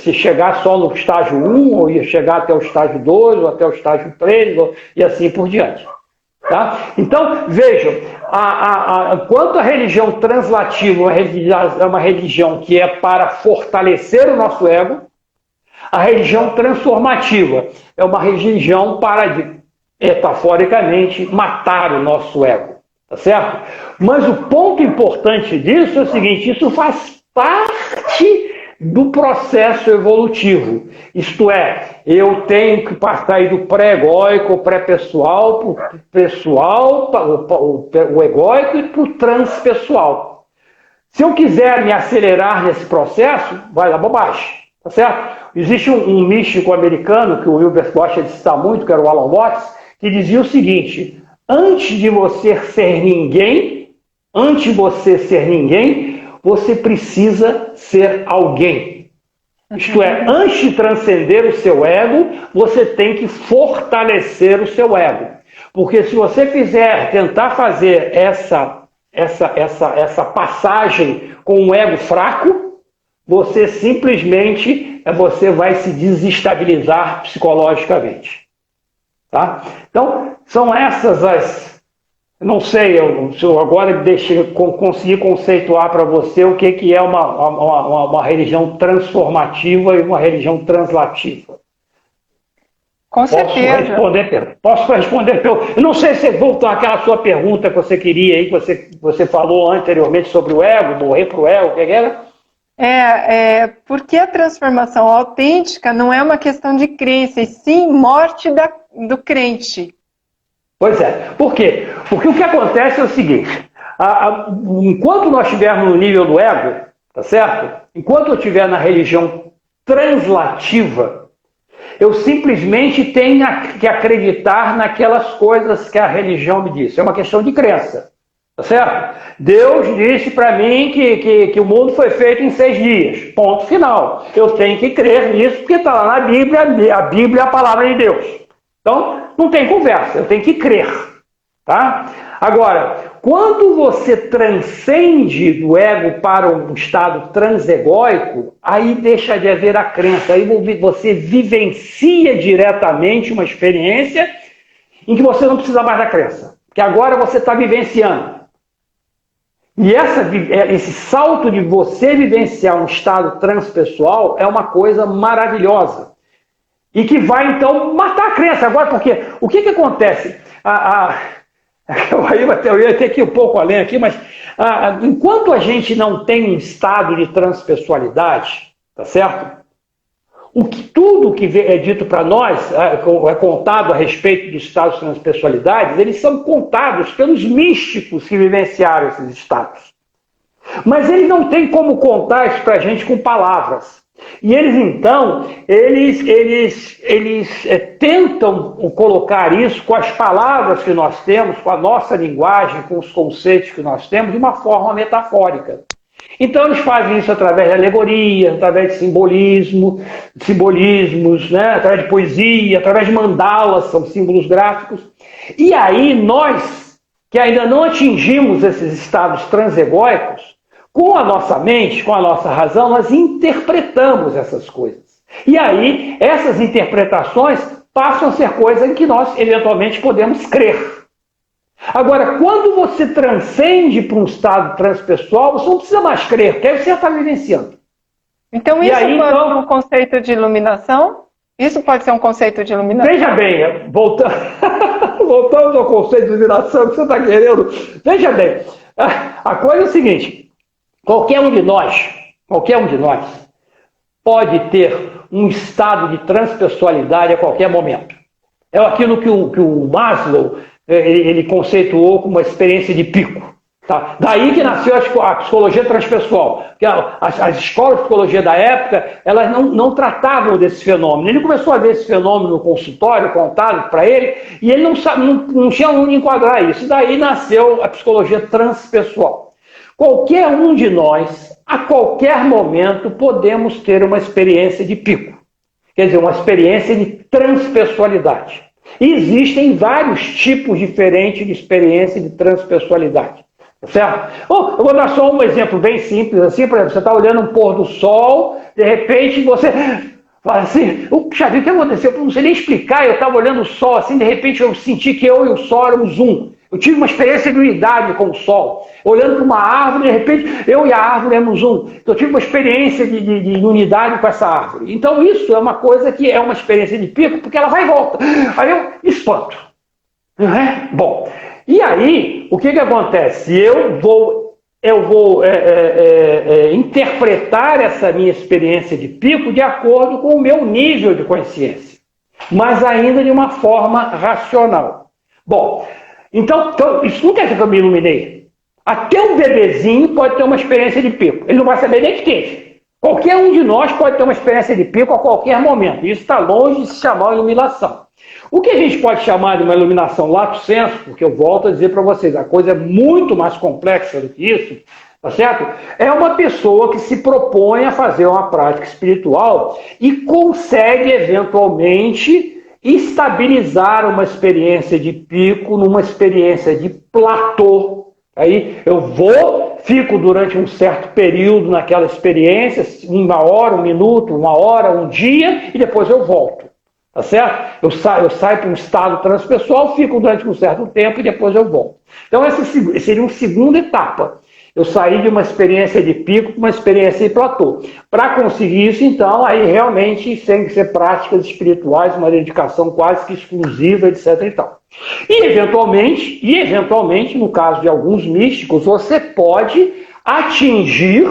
S3: se chegar só no estágio 1, ou ia chegar até o estágio 2, ou até o estágio 3, e assim por diante. Tá? Então, vejam, quanto a religião translativa é uma religião que é para fortalecer o nosso ego, a religião transformativa é uma religião para, metaforicamente, matar o nosso ego. Tá certo? Mas o ponto importante disso é o seguinte, isso faz parte do processo evolutivo. Isto é, eu tenho que passar aí do pré-egóico, pré-pessoal, para o pessoal, o egóico e para o transpessoal. Se eu quiser me acelerar nesse processo, vai dar bobagem. Tá certo? Existe um místico americano, que o Wilber gosta de citar muito, que era o Alan Watts, que dizia o seguinte: antes de você ser ninguém, você precisa ser alguém. Isto é, antes de transcender o seu ego, você tem que fortalecer o seu ego. Porque se você tentar fazer essa passagem com um ego fraco, você simplesmente vai se desestabilizar psicologicamente. Tá? Então, são essas as... Não sei, se eu agora conseguir conceituar para você o que é uma religião transformativa e uma religião translativa.
S1: Com certeza.
S3: Posso responder? Eu não sei se voltou àquela sua pergunta que você queria aí, que você falou anteriormente sobre o ego, morrer para o ego, o que era?
S1: Porque a transformação autêntica não é uma questão de crença, e sim morte do crente.
S3: Pois é. Por quê? Porque o que acontece é o seguinte, enquanto nós estivermos no nível do ego, tá certo? Enquanto eu estiver na religião translativa, eu simplesmente tenho que acreditar naquelas coisas que a religião me disse. É uma questão de crença, tá certo? Deus disse para mim que o mundo foi feito em 6 dias. Ponto final. Eu tenho que crer nisso porque está lá na Bíblia, a Bíblia é a palavra de Deus. Então, não tem conversa, eu tenho que crer. Tá? Agora, quando você transcende do ego para um estado transegóico, aí deixa de haver a crença, aí você vivencia diretamente uma experiência em que você não precisa mais da crença, porque agora você está vivenciando. E esse salto de você vivenciar um estado transpessoal é uma coisa maravilhosa. E que vai, então, matar a crença. Agora, porque o que acontece? Eu ia ter que ir um pouco além aqui, mas enquanto a gente não tem um estado de transpessoalidade, tá certo? Tudo que é dito para nós, é contado a respeito dos estados de transpessoalidade, eles são contados pelos místicos que vivenciaram esses estados. Mas eles não têm como contar isso para a gente com palavras. E eles, então, eles tentam colocar isso com as palavras que nós temos, com a nossa linguagem, com os conceitos que nós temos, de uma forma metafórica. Então, eles fazem isso através de alegoria, através de simbolismos, né? Através de poesia, através de mandalas, são símbolos gráficos. E aí, nós, que ainda não atingimos esses estados transegóicos, com a nossa mente, com a nossa razão, nós interpretamos essas coisas. E aí, essas interpretações passam a ser coisas em que nós, eventualmente, podemos crer. Agora, quando você transcende para um estado transpessoal, você não precisa mais crer, porque aí você já está vivenciando.
S1: Então isso pode ser um conceito de iluminação? Isso pode ser um conceito de iluminação?
S3: Veja bem, voltando ao conceito de iluminação que você está querendo, veja bem, a coisa é o seguinte, qualquer um de nós pode ter um estado de transpessoalidade a qualquer momento. É aquilo que o Maslow ele conceituou como uma experiência de pico. Tá? Daí que nasceu a psicologia transpessoal. Porque as escolas de psicologia da época, elas não tratavam desse fenômeno. Ele começou a ver esse fenômeno no consultório, contado para ele, e ele não tinha onde enquadrar isso. Daí nasceu a psicologia transpessoal. Qualquer um de nós, a qualquer momento, podemos ter uma experiência de pico. Quer dizer, uma experiência de transpessoalidade. E existem vários tipos diferentes de experiência de transpessoalidade. Certo? Eu vou dar só um exemplo bem simples, assim, por exemplo, você está olhando um pôr do sol, de repente você fala assim, puxa vida, o que aconteceu? Eu não sei nem explicar, eu estava olhando o sol, assim, de repente eu senti que eu e o sol éramos um. Eu tive uma experiência de unidade com o sol. Olhando para uma árvore, de repente, eu e a árvore éramos um. Então, eu tive uma experiência de unidade com essa árvore. Então, isso é uma coisa que é uma experiência de pico, porque ela vai e volta. Aí eu espanto. Não é? Bom, e aí, o que acontece? Eu vou interpretar essa minha experiência de pico de acordo com o meu nível de consciência, mas ainda de uma forma racional. Bom, então isso não quer dizer que eu me iluminei. Até um bebezinho pode ter uma experiência de pico. Ele não vai saber nem que teve. Qualquer um de nós pode ter uma experiência de pico a qualquer momento. Isso está longe de se chamar iluminação. O que a gente pode chamar de uma iluminação lato sensu, porque eu volto a dizer para vocês, a coisa é muito mais complexa do que isso, tá certo? É uma pessoa que se propõe a fazer uma prática espiritual e consegue, eventualmente, estabilizar uma experiência de pico numa experiência de platô. Aí eu fico durante um certo período naquela experiência, 1 hora, 1 minuto, 1 hora, 1 dia, e depois eu volto. Tá certo? Eu saio para um estado transpessoal, fico durante um certo tempo e depois eu volto. Então essa seria uma segunda etapa. Eu saí de uma experiência de pico para uma experiência de platô. Para conseguir isso, então, aí realmente tem que ser práticas espirituais, uma dedicação quase que exclusiva, etc. e tal. E eventualmente, no caso de alguns místicos, você pode atingir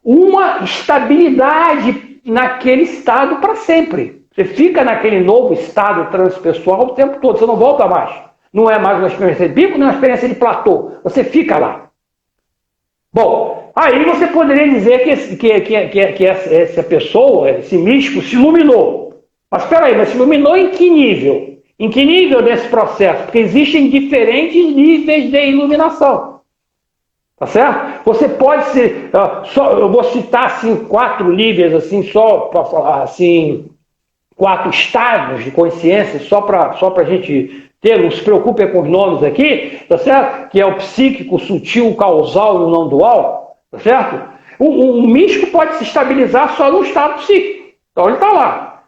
S3: uma estabilidade naquele estado para sempre. Você fica naquele novo estado transpessoal o tempo todo, você não volta mais. Não é mais uma experiência de pico, não é uma experiência de platô. Você fica lá. Bom, aí você poderia dizer que essa pessoa, esse místico, se iluminou. Mas espera aí, mas se iluminou em que nível? Em que nível desse processo? Porque existem diferentes níveis de iluminação. Tá certo? Você pode ser... eu vou citar assim, 4 níveis, assim, só para falar assim, 4 estados de consciência, só para a gente... Não se preocupe com os nomes aqui, tá certo? Que é o psíquico, o sutil, o causal e o não dual, tá certo? Um místico pode se estabilizar só no estado psíquico, então ele está lá.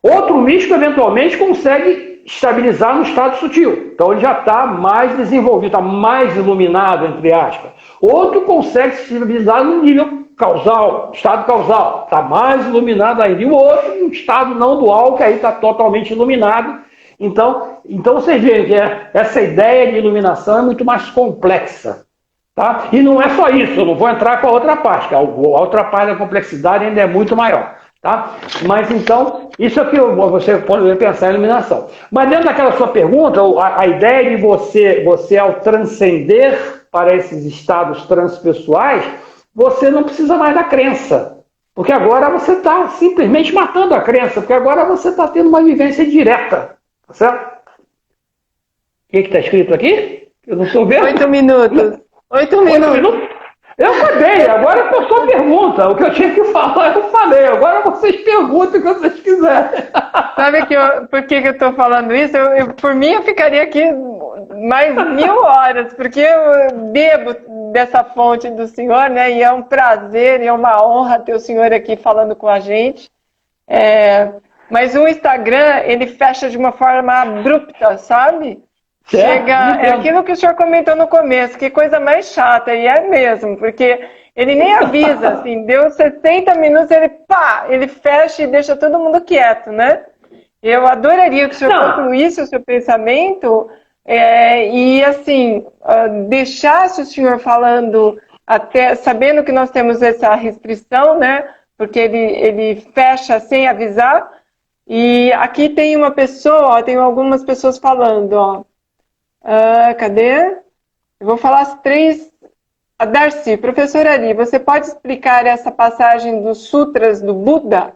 S3: Outro místico, eventualmente, consegue estabilizar no estado sutil, então ele já está mais desenvolvido, está mais iluminado, entre aspas. Outro consegue se estabilizar no nível causal, estado causal, está mais iluminado ainda. E o outro, no estado não dual, que aí está totalmente iluminado. Então vocês veem que essa ideia de iluminação é muito mais complexa. Tá? E não é só isso, eu não vou entrar com a outra parte, a outra parte da complexidade ainda é muito maior. Tá? Mas então, isso é que você pode pensar em iluminação. Mas dentro daquela sua pergunta, a ideia de você ao transcender para esses estados transpessoais, você não precisa mais da crença. Porque agora você está simplesmente matando a crença, porque agora você está tendo uma vivência direta. Tá certo? O que está escrito aqui? Eu não estou vendo.
S1: 8 minutos. 8 minutos.
S3: Eu acabei, agora é a sua pergunta. O que eu tinha que falar, eu falei. Agora vocês perguntem o que vocês quiserem.
S1: Sabe por que eu estou falando isso? Por mim, eu ficaria aqui mais 1000 horas, porque eu bebo dessa fonte do Senhor, né? E é um prazer e é uma honra ter o Senhor aqui falando com a gente. Mas o Instagram, ele fecha de uma forma abrupta, sabe? Chega, é aquilo que o senhor comentou no começo, que coisa mais chata, e é mesmo, porque ele nem avisa, assim, deu 60 minutos, ele fecha e deixa todo mundo quieto, né? Eu adoraria que o senhor concluísse o seu pensamento e, assim, deixasse o senhor falando, até sabendo que nós temos essa restrição, né? Porque ele fecha sem avisar. E aqui tem uma pessoa, tem algumas pessoas falando, ó. Cadê? Eu vou falar as três. A Darcy, professora Ari, você pode explicar essa passagem dos sutras do Buda?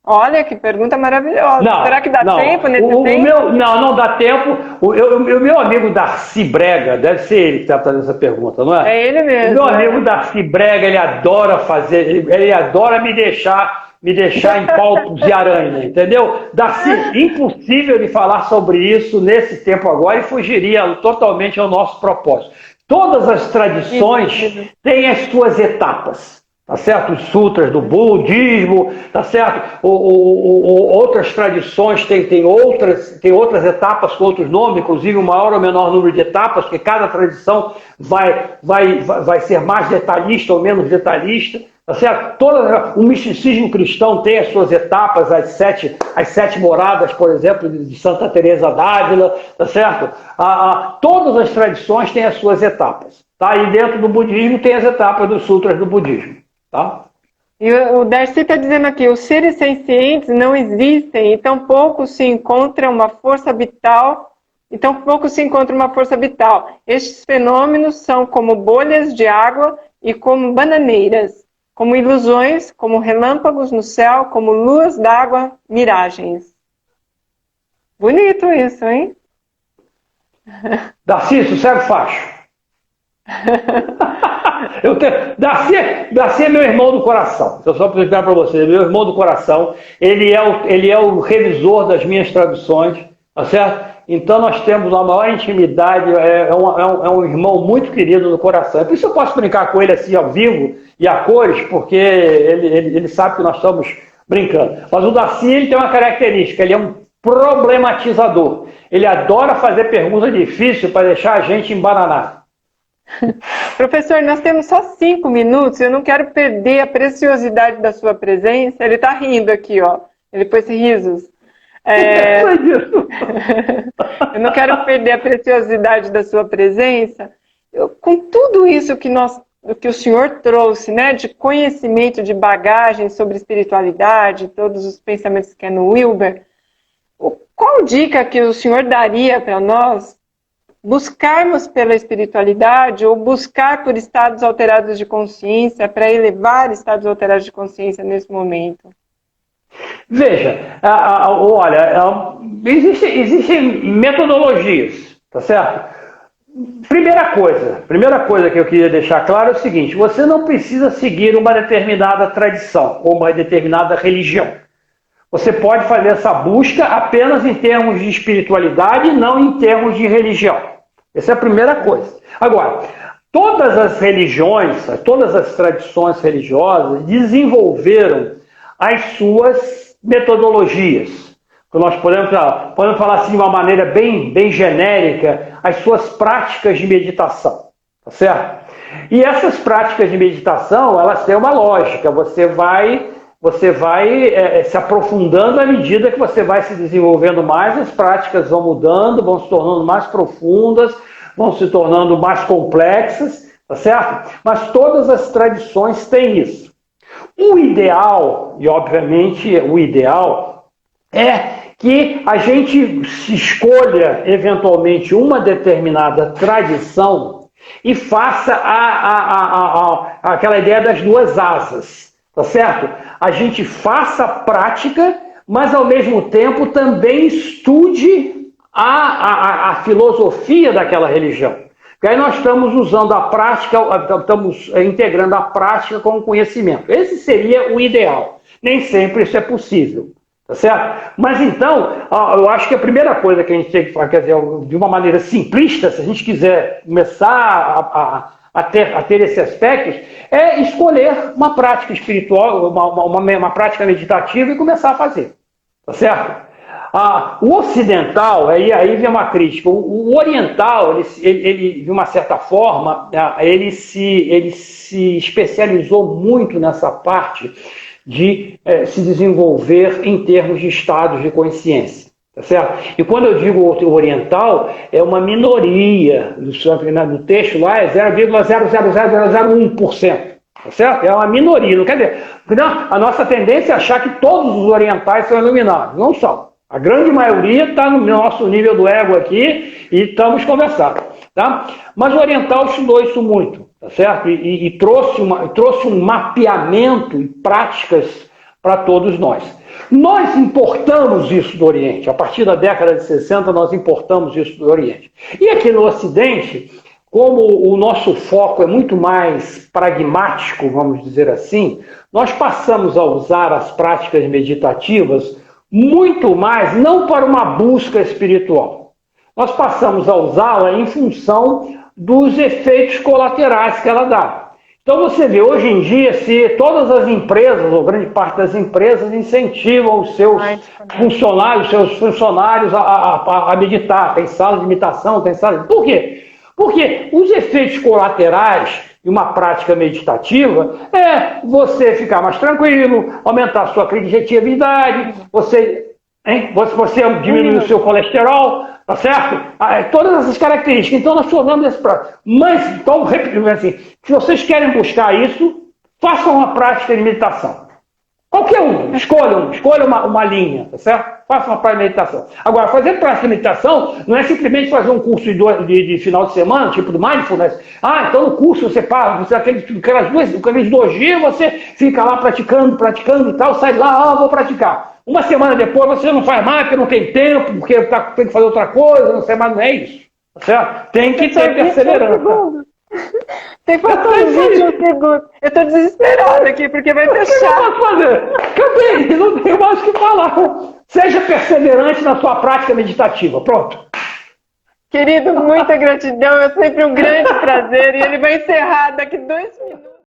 S1: Olha, que pergunta maravilhosa.
S3: Não,
S1: será que dá tempo nesse tempo?
S3: Não dá tempo. O meu amigo Darcy Brega, deve ser ele que está fazendo essa pergunta, não é?
S1: É ele mesmo.
S3: O meu amigo Darcy Brega, ele adora fazer, ele adora me deixar em pautos de aranha, entendeu? Darcy, impossível de falar sobre isso nesse tempo agora e fugiria totalmente ao nosso propósito. Todas as tradições têm as suas etapas. Tá certo? Os sutras do budismo, tá certo? Outras tradições têm outras etapas com outros nomes, inclusive o maior ou menor número de etapas, porque cada tradição vai ser mais detalhista ou menos detalhista, tá certo? O misticismo cristão tem as suas etapas, as sete moradas, por exemplo, de Santa Teresa d'Ávila, tá certo? Todas as tradições têm as suas etapas, tá? E dentro do budismo tem as etapas dos sutras do budismo. Tá?
S1: E o Darcy está dizendo aqui, os seres sencientes não existem e tampouco se encontra uma força vital, Estes fenômenos são como bolhas de água e como bananeiras, como ilusões, como relâmpagos no céu, como luas d'água, miragens. Bonito isso, hein?
S3: Darcy, sossego facho. Darcy é meu irmão do coração. Eu só para explicar para vocês, meu irmão do coração, ele é o revisor das minhas traduções, tá certo? Então nós temos uma maior intimidade, é um irmão muito querido do coração. É por isso que eu posso brincar com ele assim ao vivo e a cores, porque ele sabe que nós estamos brincando. Mas o Darcy, ele tem uma característica, ele é um problematizador. Ele adora fazer perguntas difíceis para deixar a gente embananar.
S1: Professor, nós temos só 5 minutos, eu não quero perder a preciosidade da sua presença. Ele está rindo aqui, ó. Ele pôs risos. Eu não quero perder a preciosidade da sua presença. Com tudo isso que o senhor trouxe, né, de conhecimento, de bagagem sobre espiritualidade, todos os pensamentos que é no Wilber, qual dica que o senhor daria para nós buscarmos pela espiritualidade ou buscar por estados alterados de consciência, para elevar estados alterados de consciência nesse momento?
S3: Veja, olha, existem metodologias, tá certo? Primeira coisa que eu queria deixar claro é o seguinte: você não precisa seguir uma determinada tradição ou uma determinada religião. Você pode fazer essa busca apenas em termos de espiritualidade e não em termos de religião. Essa é a primeira coisa. Agora, todas as religiões, todas as tradições religiosas desenvolveram as suas metodologias. Nós podemos falar assim de uma maneira bem genérica, as suas práticas de meditação, tá certo? E essas práticas de meditação, elas têm uma lógica. Você vai se aprofundando à medida que você vai se desenvolvendo mais, as práticas vão mudando, vão se tornando mais profundas, vão se tornando mais complexas, tá certo? Mas todas as tradições têm isso. O ideal, e obviamente o ideal, é que a gente escolha eventualmente uma determinada tradição e faça aquela ideia das duas asas, tá certo? A gente faça a prática, mas ao mesmo tempo também estude a filosofia daquela religião. Porque aí nós estamos usando a prática, estamos integrando a prática com o conhecimento. Esse seria o ideal. Nem sempre isso é possível, tá certo? Mas então, eu acho que a primeira coisa que a gente tem que fazer, quer dizer, de uma maneira simplista, se a gente quiser começar a ter esse aspecto, é escolher uma prática espiritual, uma prática meditativa e começar a fazer, tá certo? O ocidental, aí vem uma crítica, o oriental, ele, de uma certa forma, ele se especializou muito nessa parte de se desenvolver em termos de estados de consciência. Tá certo? E quando eu digo oriental, é uma minoria, no texto lá é 0,00001%, tá certo? É uma minoria, não quer dizer, não, a nossa tendência é achar que todos os orientais são iluminados, não são. A grande maioria está no nosso nível do ego aqui e estamos conversando, tá? Mas o oriental estudou isso muito, tá certo? E trouxe um mapeamento e práticas para todos nós. Nós importamos isso do Oriente. A partir da década de 60, nós importamos isso do Oriente. E aqui no Ocidente, como o nosso foco é muito mais pragmático, vamos dizer assim, nós passamos a usar as práticas meditativas muito mais, não para uma busca espiritual. Nós passamos a usá-la em função dos efeitos colaterais que ela dá. Então você vê, hoje em dia, se todas as empresas, ou grande parte das empresas, incentivam os seus funcionários a meditar, tem sala de meditação, tem sala de... Por quê? Porque os efeitos colaterais de uma prática meditativa é você ficar mais tranquilo, aumentar a sua credibilidade, você diminuir o seu colesterol, tá certo? Todas essas características. Então, nós falamos desse prático. Mas, então, repetindo assim, se vocês querem buscar isso, façam uma prática de meditação. Qualquer um, escolha uma linha, tá certo? Faça uma prática de meditação. Agora, fazer prática de meditação não é simplesmente fazer um curso de final de semana, tipo do Mindfulness. Então no curso aqueles 2 dias você fica lá praticando e tal, sai de lá, vou praticar. Uma semana depois você não faz mais, porque não tem tempo, porque tem que fazer outra coisa, não sei mais, não é isso. Tá certo? Tem que ter perseverança.
S1: Tem faltando 21 segundos. Eu tô desesperada aqui, porque vai fechar.
S3: O que eu posso fazer? Acabei, não tenho mais o que falar. Seja perseverante na sua prática meditativa. Pronto.
S1: Querido, muita gratidão. É sempre um grande prazer. E ele vai encerrar daqui 2 minutos.